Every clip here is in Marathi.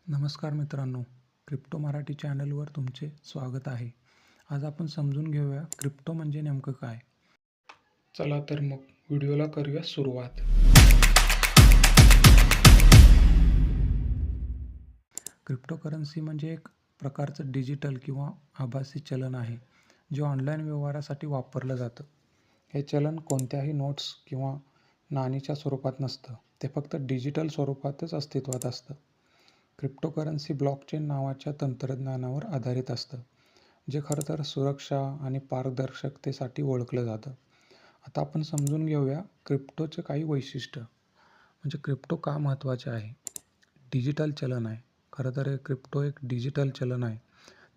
नमस्कार मित्रांनो, क्रिप्टो मराठी चॅनलवर तुमचे स्वागत आहे. आज आपण समजून घेऊया क्रिप्टो म्हणजे नेमकं काय. चला तर मग व्हिडिओला करूया सुरुवात. क्रिप्टोकरन्सी म्हणजे एक प्रकारचं डिजिटल किंवा आभासी चलन आहे, जे ऑनलाईन व्यवहारासाठी वापरलं जातं. हे चलन कोणत्याही नोट्स किंवा नाणीच्या स्वरूपात नसतं, ते फक्त डिजिटल स्वरूपातच अस्तित्वात असतं. क्रिप्टोकरन्सी ब्लॉकचेन नावाच्या तंत्रज्ञानावर आधारित असतं, जे खरं तर सुरक्षा आणि पारदर्शकतेसाठी ओळखलं जातं. आता आपण समजून घेऊया क्रिप्टोचे काही वैशिष्ट्य. म्हणजे क्रिप्टो का महत्त्वाचे आहे. डिजिटल चलन आहे. खरं तर हे क्रिप्टो एक डिजिटल चलन आहे.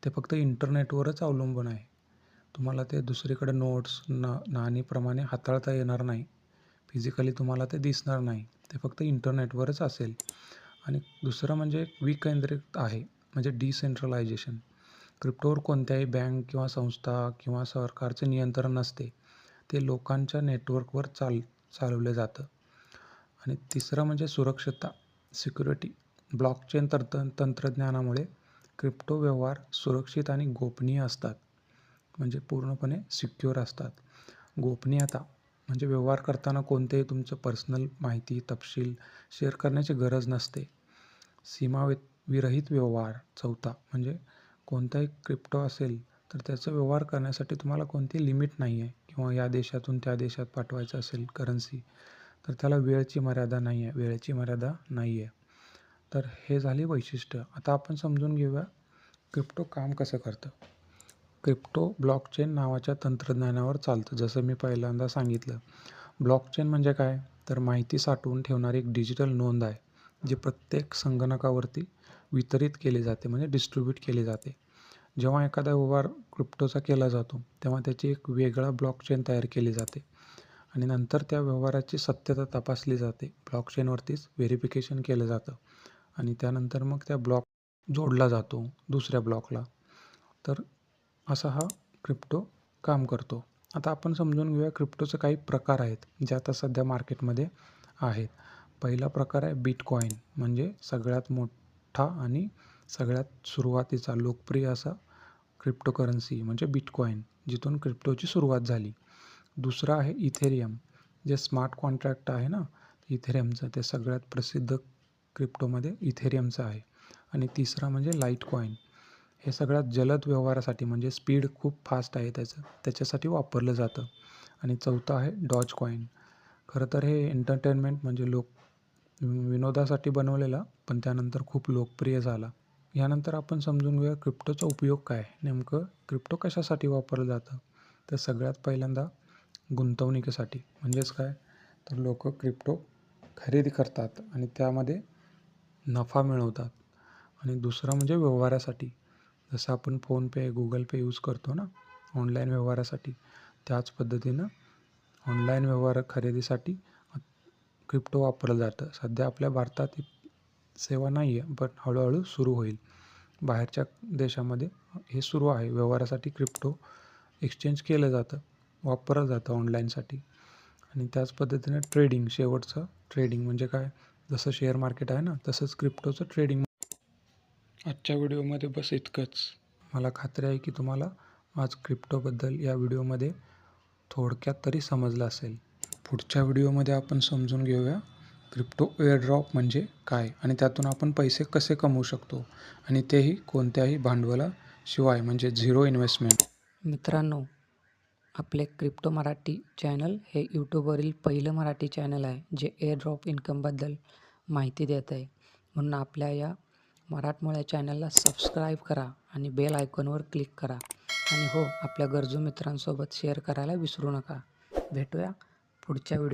ते फक्त इंटरनेटवरच अवलंबून आहे. तुम्हाला ते दुसरीकडे नोट्स नाणीप्रमाणे हाताळता येणार नाही. फिजिकली तुम्हाला ते दिसणार नाही. ते फक्त इंटरनेटवरच असेल. आणि दुसरं म्हणजे विकेंद्रित आहे, म्हणजे डिसेंट्रलायझेशन. क्रिप्टोवर कोणत्याही बँक किंवा संस्था किंवा सरकारचे नियंत्रण नसते. ते लोकांच्या नेटवर्कवर चालवले जातं. आणि तिसरं म्हणजे सुरक्षितता, सिक्युरिटी. ब्लॉकचेन तंत्रज्ञानामुळे क्रिप्टो व्यवहार सुरक्षित आणि गोपनीय असतात, म्हणजे पूर्णपणे सिक्युअर असतात. गोपनीयता म्हणजे व्यवहार करताना कोणतेही तुमचं पर्सनल माहिती तपशील शेअर करण्याची गरज नसते. विरहित व्यवहार. चौथा म्हणजे कोणताही क्रिप्टो असेल तर त्याचा व्यवहार करण्यासाठी तुम्हाला कोणती लिमिट नाही आहे, किंवा या देशातून त्या देशात पाठवायचं असेल करन्सी तर त्याला वेळेची मर्यादा नाही आहे. तर हे झाली वैशिष्ट्य. आता आपण समजून घेऊया क्रिप्टो काम कसं करतं. क्रिप्टो ब्लॉकचेन नावाच्या तंत्रज्ञानावर चालतं. जसं मी पहिल्यांदा सांगितलं, ब्लॉकचेन म्हणजे काय, तर माहिती साठवून ठेवणारी एक डिजिटल नोंद आहे, जी प्रत्येक संगणकावरती वितरित केली जाते, म्हणजे डिस्ट्रीब्यूट केली जाते. जेव्हा एखादा व्यवहार क्रिप्टोचा केला जातो तेव्हा त्याची एक वेगळा ब्लॉकचेन तयार केली जाते आणि नंतर त्या व्यवहाराची सत्यता तपासली जाते. ब्लॉकचेनवरतीच व्हेरिफिकेशन केलं जातं आणि त्यानंतर मग त्या ब्लॉक जोडला जातो दुसऱ्या ब्लॉकला. तर असा हा क्रिप्टो काम करतो. आता आपण समजून घेऊया क्रिप्टोचे काही प्रकार आहेत, जे आता सध्या मार्केटमध्ये आहेत. पहिला प्रकार आहे बिटकॉईन, म्हणजे सगळ्यात मोठा आणि सगळ्यात सुरुवातीचा लोकप्रिय असा क्रिप्टोकरन्सी म्हणजे बिटकॉईन, जिथून क्रिप्टोची सुरुवात झाली. दुसरा आहे इथेरियम, जे स्मार्ट कॉन्ट्रॅक्ट आहे ना इथेरियमचं, ते सगळ्यात प्रसिद्ध क्रिप्टोमध्ये इथेरियमचं आहे. आणि तिसरा म्हणजे लाईटकॉईन. हे सगळ्यात जलद व्यवहारासाठी, म्हणजे स्पीड खूप फास्ट आहे त्याच्यासाठी वापरलं जातं. आणि चौथा आहे डॉजकॉईन. खरं तर हे एंटरटेनमेंट म्हणजे विनोदासाठी बनवलेला, पण त्यानंतर खूप लोकप्रिय झाला. यानंतर आपण समजून घेऊया क्रिप्टोचा उपयोग काय. नेमकं क्रिप्टो कशासाठी वापरलं जातं. तर सगळ्यात पहिल्यांदा गुंतवणुकीसाठी. म्हणजेच काय, तर लोक क्रिप्टो खरेदी करतात आणि त्यामध्ये नफा मिळवतात. आणि दुसरं म्हणजे व्यवहारासाठी. जसं आपण फोनपे गुगल पे यूज करतो ना ऑनलाईन व्यवहारासाठी, त्याच पद्धतीनं ऑनलाईन व्यवहार खरेदीसाठी क्रिप्टो वापरलं जातं. सध्या आपल्या भारतात ही सेवा नाही आहे, पण हळूहळू सुरू होईल. बाहेरच्या देशामध्ये हे सुरू आहे. व्यवहारासाठी क्रिप्टो एक्सचेंज केलं जातं, वापरलं जातं ऑनलाईनसाठी. आणि त्याच पद्धतीने ट्रेडिंग, शेवटचं ट्रेडिंग म्हणजे काय, जसं शेअर मार्केट आहे ना तसंच क्रिप्टोचं ट्रेडिंग. आजच्या व्हिडिओमध्ये बस इतकंच. मला खात्री आहे की तुम्हाला आज क्रिप्टोबद्दल या व्हिडिओमध्ये थोडक्यात तरी समजलं असेल. पुढच्या व्हिडिओमध्ये आपण समजून घेऊया क्रिप्टो एअरड्रॉप म्हणजे काय आणि त्यातून आपण पैसे कसे कमवू शकतो, आणि तेही कोणत्याही भांडवलाशिवाय, म्हणजे झिरो इन्व्हेस्टमेंट. मित्रांनो, आपले क्रिप्टो मराठी चॅनल हे यूट्यूबवरील पहिलं मराठी चॅनल आहे, जे एअरड्रॉप इन्कमबद्दल माहिती देत आहे. म्हणून आपल्या या मराठमोळ्या चॅनलला सबस्क्राईब करा आणि बेल आयकॉनवर क्लिक करा. आणि हो, आपल्या गरजू मित्रांसोबत शेअर करायला विसरू नका. भेटूया पुढच्या व्हिडिओ.